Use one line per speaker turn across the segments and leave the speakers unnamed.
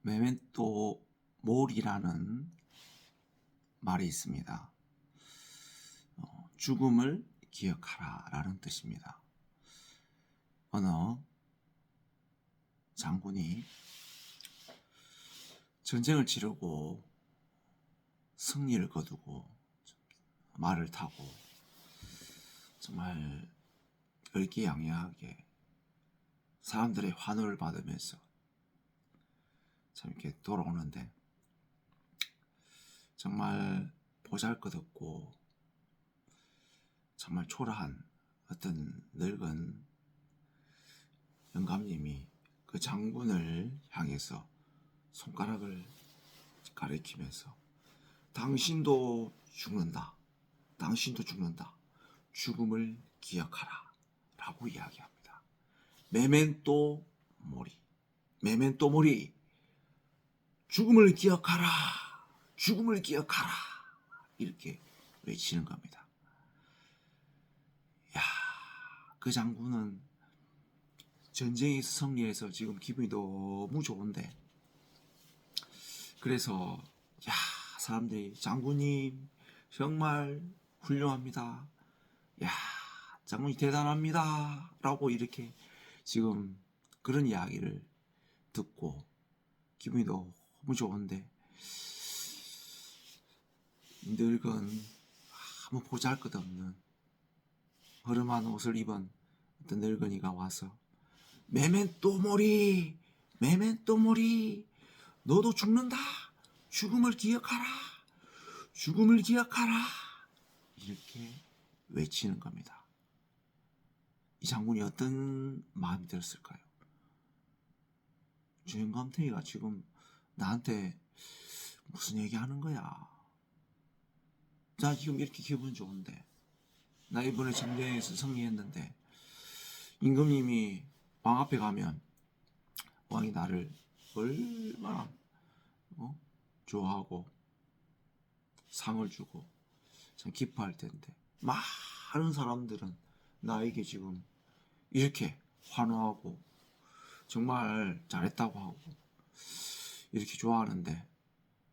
메멘토 모리라는 말이 있습니다. 죽음을 기억하라 라는 뜻입니다. 어느 장군이 전쟁을 치르고 승리를 거두고 말을 타고 정말 의기양양하게 사람들의 환호를 받으면서 참 이렇게 돌아오는데, 정말 보잘것없고 정말 초라한 어떤 늙은 영감님이 그 장군을 향해서 손가락을 가리키면서 당신도 죽는다, 당신도 죽는다, 죽음을 기억하라 라고 이야기합니다. 메멘토 모리, 메멘토 모리, 죽음을 기억하라, 죽음을 기억하라, 이렇게 외치는 겁니다. 야, 그 장군은 전쟁에서 승리해서 지금 기분이 너무 좋은데, 그래서 야, 사람들이 장군님 정말 훌륭합니다, 야, 장군이 대단합니다 라고 이렇게 지금 그런 이야기를 듣고 기분이 너무 좋은데, 늙은 아무 보잘것없는 허름한 옷을 입은 어떤 늙은이가 와서 메멘토 모리, 메멘토 모리, 너도 죽는다, 죽음을 기억하라, 죽음을 기억하라, 이렇게 외치는 겁니다. 이 장군이 어떤 마음이 들었을까요? 주인감탱이가 지금 나한테 무슨 얘기하는 거야? 나 지금 이렇게 기분 좋은데, 나 이번에 전쟁에서 승리했는데 임금님이 왕 앞에 가면 왕이 나를 얼마나 좋아하고 상을 주고 참 기뻐할 텐데, 많은 사람들은 나에게 지금 이렇게 환호하고 정말 잘했다고 하고 이렇게 좋아하는데,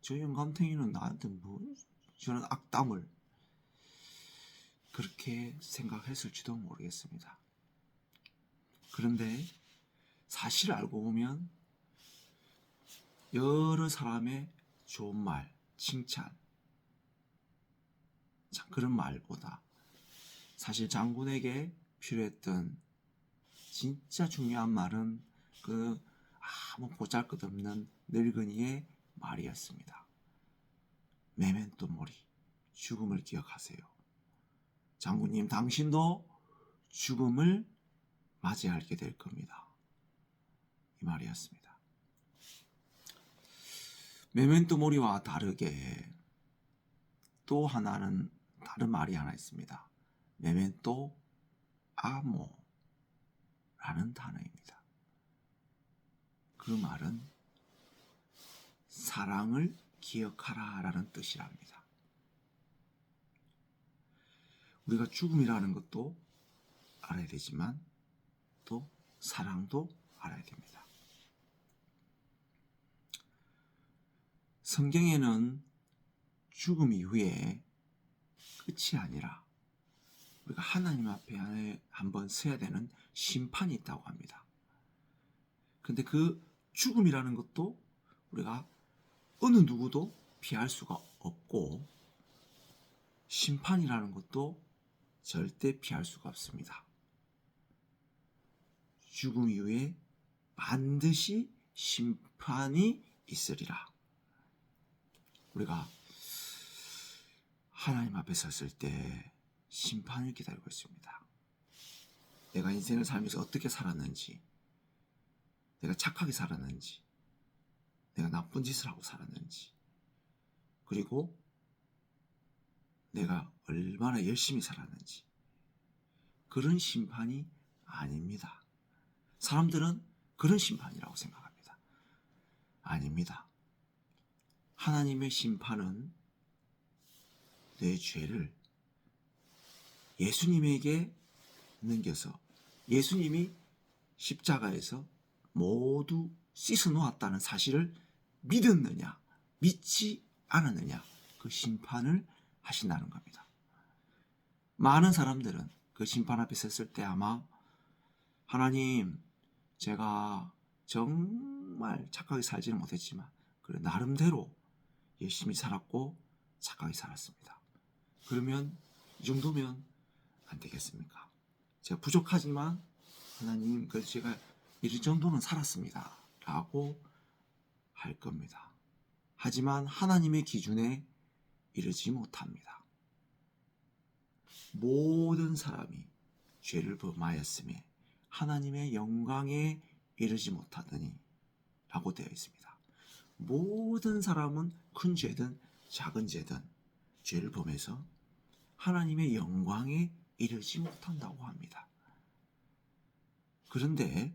저 영감탱이는 나한테 뭐 저런 악담을 그렇게 생각했을지도 모르겠습니다. 그런데 사실을 알고 보면 여러 사람의 좋은 말, 칭찬, 그런 말보다 사실 장군에게 필요했던 진짜 중요한 말은 그 아무 보잘것없는 늙은이의 말이었습니다. 메멘토 모리, 죽음을 기억하세요. 장군님, 당신도 죽음을 맞이하게 될 겁니다. 이 말이었습니다. 메멘토 모리와 다르게 또 하나는 다른 말이 하나 있습니다. 메멘토 아모라는 단어입니다. 그 말은 사랑을 기억하라 라는 뜻이랍니다. 우리가 죽음이라는 것도 알아야 되지만 또 사랑도 알아야 됩니다. 성경에는 죽음 이후에 끝이 아니라 우리가 하나님 앞에 한번 서야 되는 심판이 있다고 합니다. 근데 그 죽음이라는 것도 우리가 어느 누구도 피할 수가 없고, 심판이라는 것도 절대 피할 수가 없습니다. 죽음 이후에 반드시 심판이 있으리라. 우리가 하나님 앞에 섰을 때 심판을 기다리고 있습니다. 내가 인생을 살면서 어떻게 살았는지, 내가 착하게 살았는지, 내가 나쁜 짓을 하고 살았는지, 그리고 내가 얼마나 열심히 살았는지, 그런 심판이 아닙니다. 사람들은 그런 심판이라고 생각합니다. 아닙니다. 하나님의 심판은 내 죄를 예수님에게 넘겨서 예수님이 십자가에서 모두 씻어 놓았다는 사실을 믿었느냐, 믿지 않았느냐, 그 심판을 하신다는 겁니다. 많은 사람들은 그 심판 앞에 섰을 때 아마 하나님, 제가 정말 착하게 살지는 못했지만 그래 나름대로 열심히 살았고 착하게 살았습니다. 그러면 이 정도면 안 되겠습니까? 제가 부족하지만 하나님, 그래서 제가 이 정도는 살았습니다 라고 할 겁니다. 하지만 하나님의 기준에 이르지 못합니다. 모든 사람이 죄를 범하였음에 하나님의 영광에 이르지 못하더니 라고 되어 있습니다. 모든 사람은 큰 죄든 작은 죄든 죄를 범해서 하나님의 영광에 이르지 못한다고 합니다. 그런데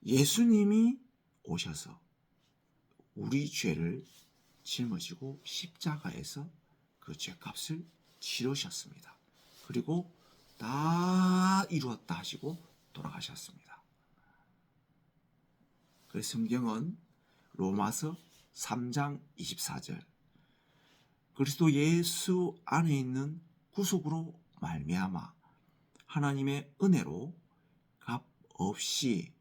예수님이 오셔서 우리 죄를 짊어지고 십자가에서 그 죄값을 치르셨습니다. 그리고 다 이루었다 하시고 돌아가셨습니다. 그래서 성경은 로마서 3장 24절 그리스도 예수 안에 있는 구속으로 말미암아 하나님의 은혜로 값 없이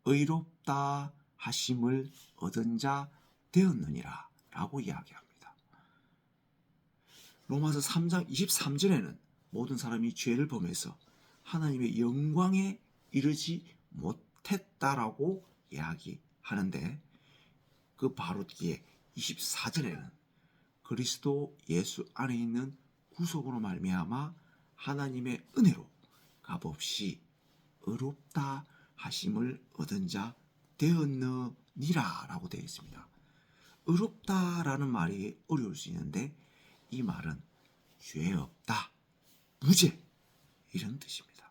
의롭다 하심을 얻은 자 되었느니라 라고 이야기합니다. 로마서 3장 23절에는 모든 사람이 죄를 범해서 하나님의 영광에 이르지 못했다라고 이야기하는데 그 바로 뒤에 24절에는 그리스도 예수 안에 있는 구속으로 말미암아 하나님의 은혜로 값없이 의롭다 하심을 얻은 자 되었느니라 라고 되어 있습니다. 의롭다라는 말이 어려울 수 있는데 이 말은 죄 없다, 무죄 이런 뜻입니다.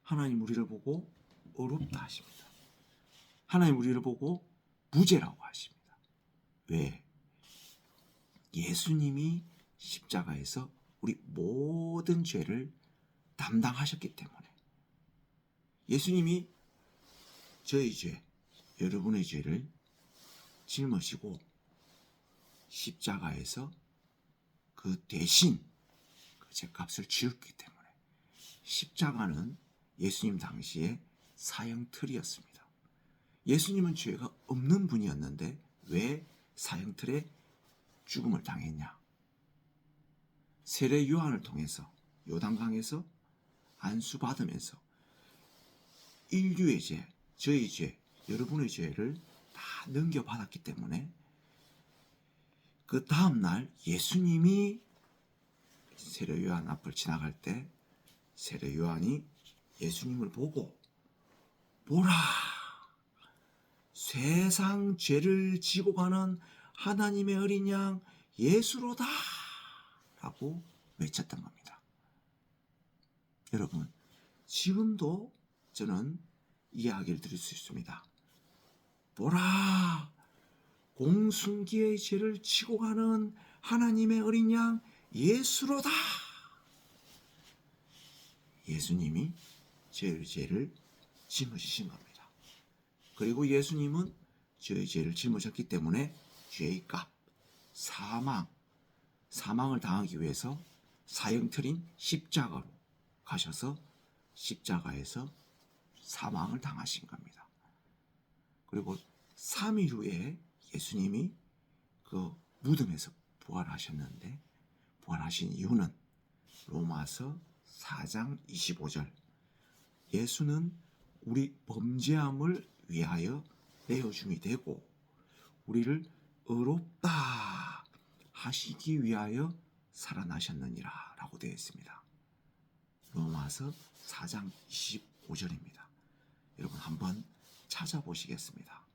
하나님 우리를 보고 의롭다 하십니다. 하나님 우리를 보고 무죄라고 하십니다. 왜? 예수님이 십자가에서 우리 모든 죄를 담당하셨기 때문에. 예수님이 저희 죄, 여러분의 죄를 짊어지고 십자가에서 그 대신 그 죄값을 지었기 때문에 십자가는 예수님 당시에 사형틀이었습니다. 예수님은 죄가 없는 분이었는데 왜 사형틀에 죽음을 당했냐? 세례 요한을 통해서 요단강에서 안수받으면서 인류의 죄, 저희 죄, 여러분의 죄를 다 넘겨받았기 때문에 그 다음날 예수님이 세례 요한 앞을 지나갈 때 세례 요한이 예수님을 보고 보라, 세상 죄를 지고 가는 하나님의 어린 양 예수로다 라고 외쳤던 겁니다. 여러분, 지금도 저는 이야기를 드릴 수 있습니다. 보라, 공순기의 죄를 지고 가는 하나님의 어린 양 예수로다. 예수님이 저희 죄를 짊어지신 겁니다. 그리고 예수님은 저희 죄를 짊어졌기 때문에 죄의 값, 사망을 당하기 위해서 사형틀인 십자가로 가셔서 십자가에서 사망을 당하신 겁니다. 그리고 3일 후에 예수님이 그 무덤에서 부활하셨는데 부활하신 이유는 로마서 4장 25절 예수는 우리 범죄함을 위하여 내어줌이 되고 우리를 의롭다 하시기 위하여 살아나셨느니라 라고 되어 있습니다. 로마서 4장 25절입니다. 여러분 한번 찾아보시겠습니다.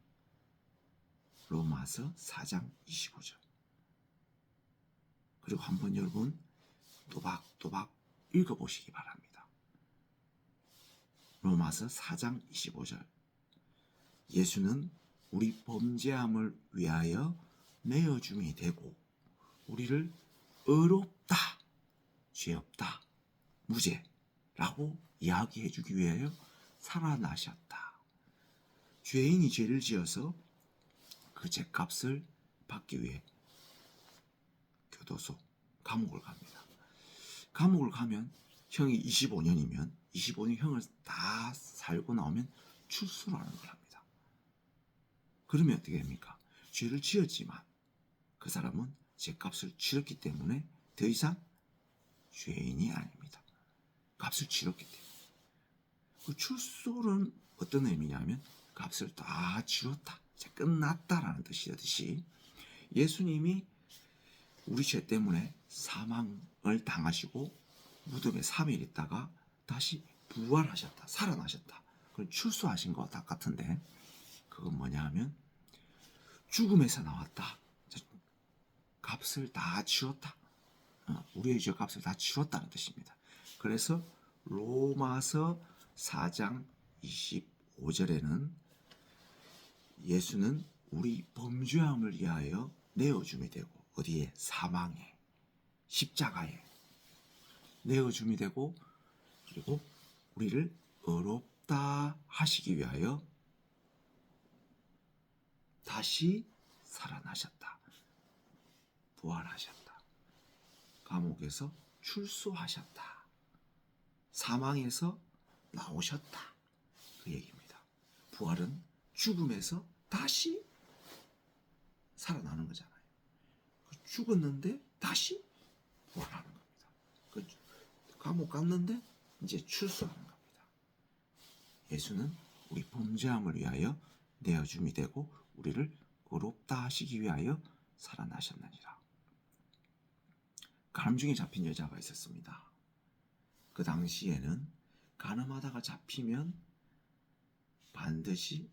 로마서 4장 25절. 그리고 한번 여러분 또박또박 읽어보시기 바랍니다. 로마서 4장 25절. 예수는 우리 범죄함을 위하여 내어줌이 되고 우리를 의롭다, 죄 없다, 무죄라고 이야기해 주기 위하여 살아나셨다. 죄인이 죄를 지어서 그 죗값을 받기 위해 교도소, 감옥을 갑니다. 감옥을 가면 형이 25년이면 25년 형을 다 살고 나오면 출소를 하는 걸 합니다. 그러면 어떻게 됩니까? 죄를 지었지만 그 사람은 죗값을 치렀기 때문에 더 이상 죄인이 아닙니다. 값을 치렀기 때문에. 그 출소는 어떤 의미냐면 값을 다 치렀다, 이제 끝났다라는 뜻이듯이 예수님이 우리 죄 때문에 사망을 당하시고 무덤에 3일 있다가 다시 부활하셨다, 살아나셨다. 그걸 출소하신 것 같은데 그건 뭐냐 하면 죽음에서 나왔다. 값을 다 치렀다. 우리의 죄 값을 다 치렀다는 뜻입니다. 그래서 로마서 4장 25절에는 예수는 우리 범죄함을 위하여 내어줌이 되고 어디에? 사망에, 십자가에 내어줌이 되고 그리고 우리를 의롭다 하시기 위하여 다시 살아나셨다. 부활하셨다. 감옥에서 출소하셨다. 사망에서 나오셨다. 그 얘기입니다. 부활은 죽음에서 다시 살아나는 거잖아요. 죽었는데 다시 부활하는 겁니다. 감옥 갔는데 이제 출소하는 겁니다. 예수는 우리 범죄함을 위하여 내어줌이 되고 우리를 의롭다 하시기 위하여 살아나셨느니라. 가늠중에 잡힌 여자가 있었습니다. 그 당시에는 가늠하다가 잡히면 반드시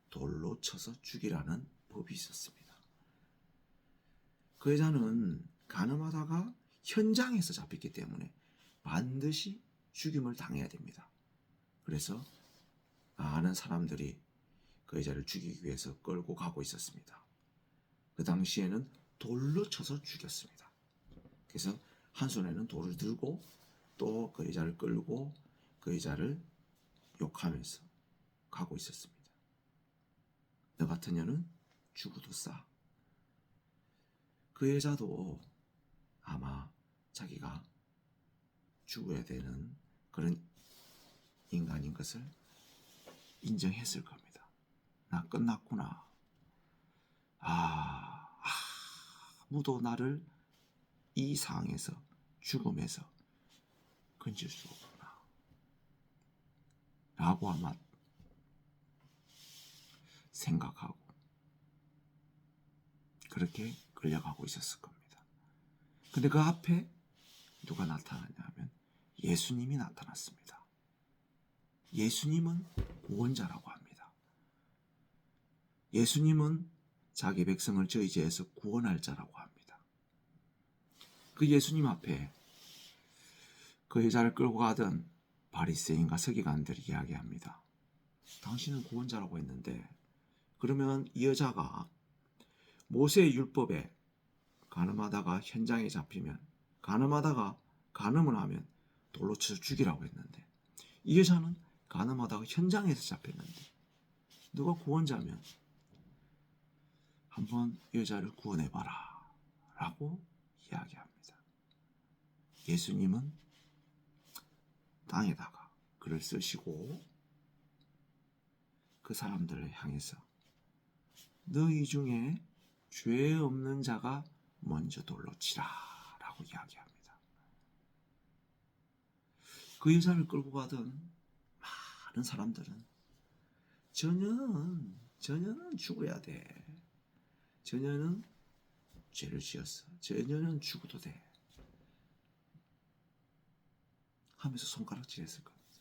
돌로 쳐서 죽이라는 법이 있었습니다. 그 여자는 가늠하다가 현장에서 잡혔기 때문에 반드시 죽임을 당해야 됩니다. 그래서 많은 사람들이 그 여자를 죽이기 위해서 끌고 가고 있었습니다. 그 당시에는 돌로 쳐서 죽였습니다. 그래서 한 손에는 돌을 들고 또 그 여자를 끌고 그 여자를 욕하면서 가고 있었습니다. 너 같은 년은 죽어도 싸. 그 여자도 아마 자기가 죽어야 되는 그런 인간인 것을 인정했을 겁니다. 나 끝났구나. 아무도 나를 이 상황에서 죽음에서 건질 수 없구나 라고 아마 생각하고 그렇게 끌려가고 있었을 겁니다. 근데 그 앞에 누가 나타났냐면 예수님이 나타났습니다. 예수님은 구원자라고 합니다. 예수님은 자기 백성을 저희 죄에서 구원할 자라고 합니다. 그 예수님 앞에 그 여자를 끌고 가던 바리새인과 서기관들이 이야기합니다. 당신은 구원자라고 했는데 그러면 이 여자가 모세의 율법에 간음하다가 현장에 잡히면 간음하다가 간음을 하면 돌로 쳐서 죽이라고 했는데 이 여자는 간음하다가 현장에서 잡혔는데 누가 구원자면 한번 이 여자를 구원해봐라 라고 이야기합니다. 예수님은 땅에다가 글을 쓰시고 그 사람들을 향해서 너희 중에 죄 없는 자가 먼저 돌로 치라 라고 이야기합니다. 그 여자를 끌고 가던 많은 사람들은 저녀는 죽어야 돼. 저녀는 죄를 지었어. 저녀는 죽어도 돼. 하면서 손가락질했을 겁니다.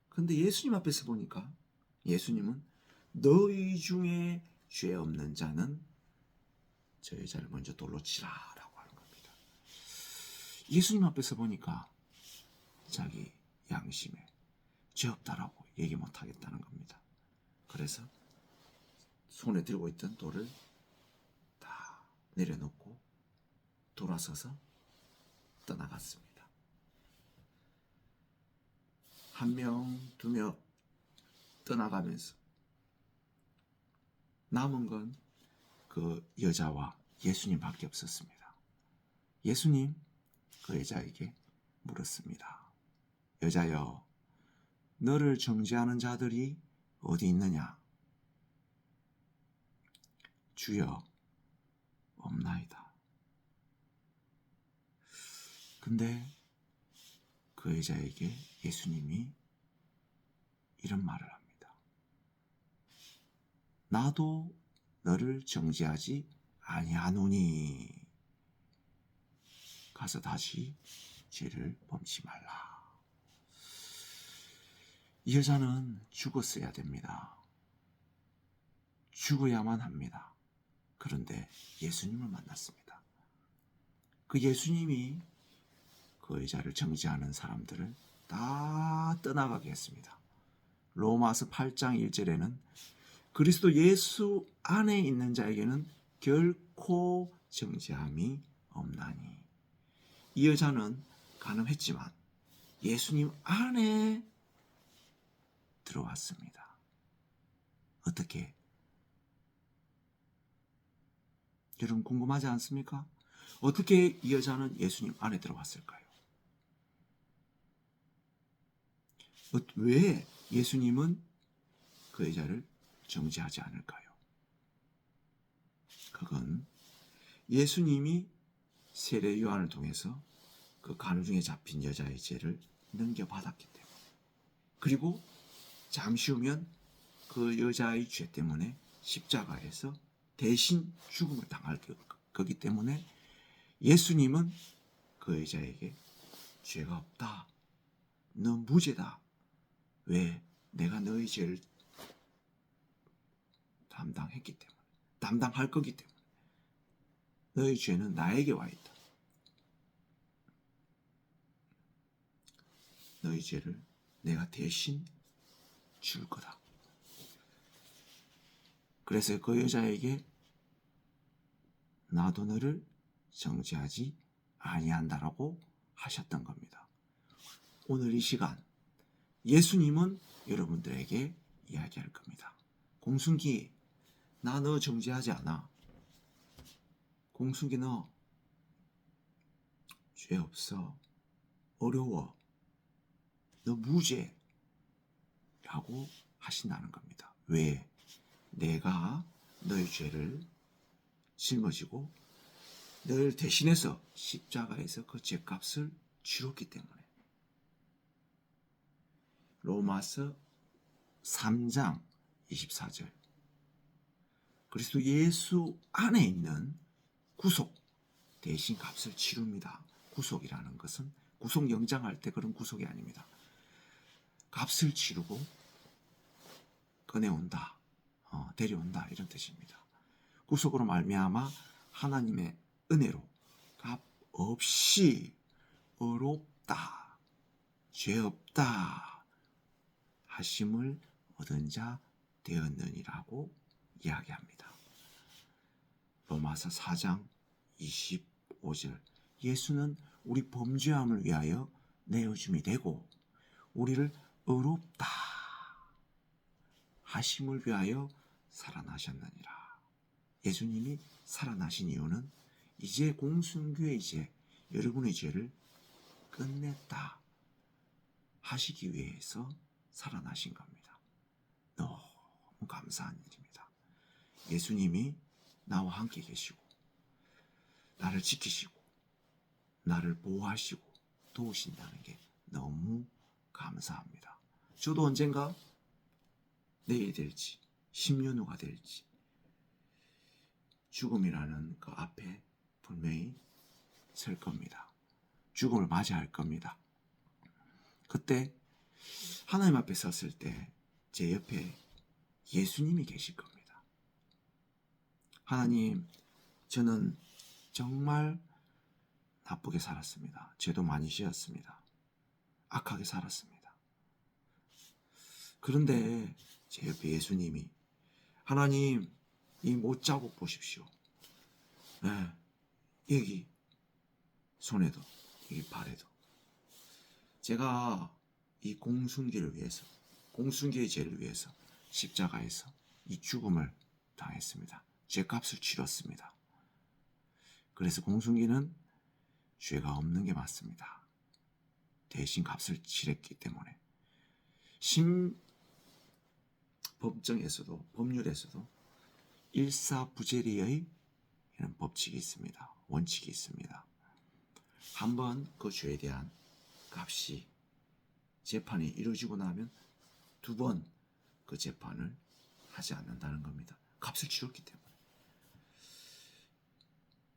근데 예수님 앞에서 보니까 예수님은 너희 중에 죄 없는 자는 저 여자를 먼저 돌로 치라 라고 하는 겁니다. 예수님 앞에서 보니까 자기 양심에 죄 없다라고 얘기 못 하겠다는 겁니다. 그래서 손에 들고 있던 돌을 다 내려놓고 돌아서서 떠나갔습니다. 한 명, 두 명 떠나가면서 남은 건 그 여자와 예수님밖에 없었습니다. 예수님 그 여자에게 물었습니다. 여자여, 너를 정죄하는 자들이 어디 있느냐? 주여, 없나이다. 근데 그 여자에게 예수님이 이런 말을 합니다. 나도 너를 정죄하지 아니하노니 가서 다시 죄를 범치 말라. 이 여자는 죽었어야 됩니다. 죽어야만 합니다. 그런데 예수님을 만났습니다. 그 예수님이 그 여자를 정죄하는 사람들을 다 떠나가게 했습니다. 로마서 8장 1절에는 그리스도 예수 안에 있는 자에게는 결코 정죄함이 없나니. 이 여자는 가늠했지만 예수님 안에 들어왔습니다. 어떻게? 여러분 궁금하지 않습니까? 어떻게 이 여자는 예수님 안에 들어왔을까요? 왜 예수님은 그 여자를 정죄하지 않을까요? 그건 예수님이 세례 요한을 통해서 그 간우 중에 잡힌 여자의 죄를 넘겨받았기 때문에, 그리고 잠시 후면 그 여자의 죄 때문에 십자가에서 대신 죽음을 당할 거기 때문에 예수님은 그 여자에게 죄가 없다, 너 무죄다. 왜? 내가 너의 죄를 담당할 거기 때문에. 너의 죄는 나에게 와 있다. 너의 죄를 내가 대신 줄 거다. 그래서 그 여자에게 나도 너를 정죄하지 아니한다라고 하셨던 겁니다. 오늘 이 시간 예수님은 여러분들에게 이야기할 겁니다. 공순기, 나 너 정죄하지 않아. 공순기, 너 죄 없어. 어려워. 너 무죄. 라고 하신다는 겁니다. 왜? 내가 너의 죄를 짊어지고 너를 대신해서 십자가에서 그 죄값을 치렀기 때문에. 로마서 3장 24절. 그리스도 예수 안에 있는 구속, 대신 값을 치릅니다. 구속이라는 것은 구속 영장할 때 그런 구속이 아닙니다. 값을 치르고 꺼내온다, 데려온다, 이런 뜻입니다. 구속으로 말미암아 하나님의 은혜로 값 없이 의롭다, 죄 없다 하심을 얻은 자 되었느니라고 이야기합니다. 로마서 4장 25절. 예수는 우리 범죄함을 위하여 내어줌이 되고 우리를 의롭다 하심을 위하여 살아나셨느니라. 예수님이 살아나신 이유는 이제 공순교의 죄, 여러분의 죄를 끝냈다 하시기 위해서 살아나신 겁니다. 너무 감사한 일입니다. 예수님이 나와 함께 계시고 나를 지키시고 나를 보호하시고 도우신다는 게 너무 감사합니다. 저도 언젠가 내일 될지 10년 후가 될지 죽음이라는 그 앞에 분명히 설 겁니다. 죽음을 맞이할 겁니다. 그때 하나님 앞에 섰을 때 제 옆에 예수님이 계실 겁니다. 하나님, 저는 정말 나쁘게 살았습니다. 죄도 많이 지었습니다. 악하게 살았습니다. 그런데 제 옆에 예수님이, 하나님, 이 못자국 보십시오. 네, 여기 손에도, 여기 발에도. 제가 이 공순기를 위해서, 공순기의 죄를 위해서 십자가에서 이 죽음을 당했습니다. 죄값을 치렀습니다. 그래서 공순기는 죄가 없는 게 맞습니다. 대신 값을 치렀기 때문에. 법정에서도, 법률에서도 일사부재리의 이런 법칙이 있습니다. 원칙이 있습니다. 한번 그 죄에 대한 값이 재판이 이루어지고 나면 두 번 그 재판을 하지 않는다는 겁니다. 값을 치렀기 때문에.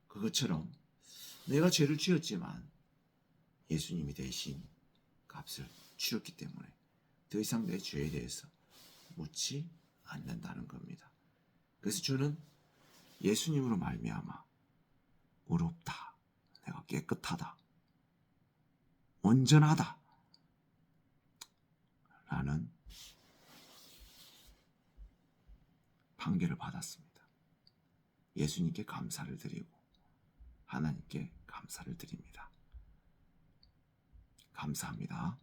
그것처럼 내가 죄를 지었지만 예수님이 대신 값을 치렀기 때문에 더 이상 내 죄에 대해서 묻지 않는다는 겁니다. 그래서 저는 예수님으로 말미암아 의롭다, 내가 깨끗하다, 온전하다 라는 판결을 받았습니다. 예수님께 감사를 드리고 하나님께 감사를 드립니다. 감사합니다.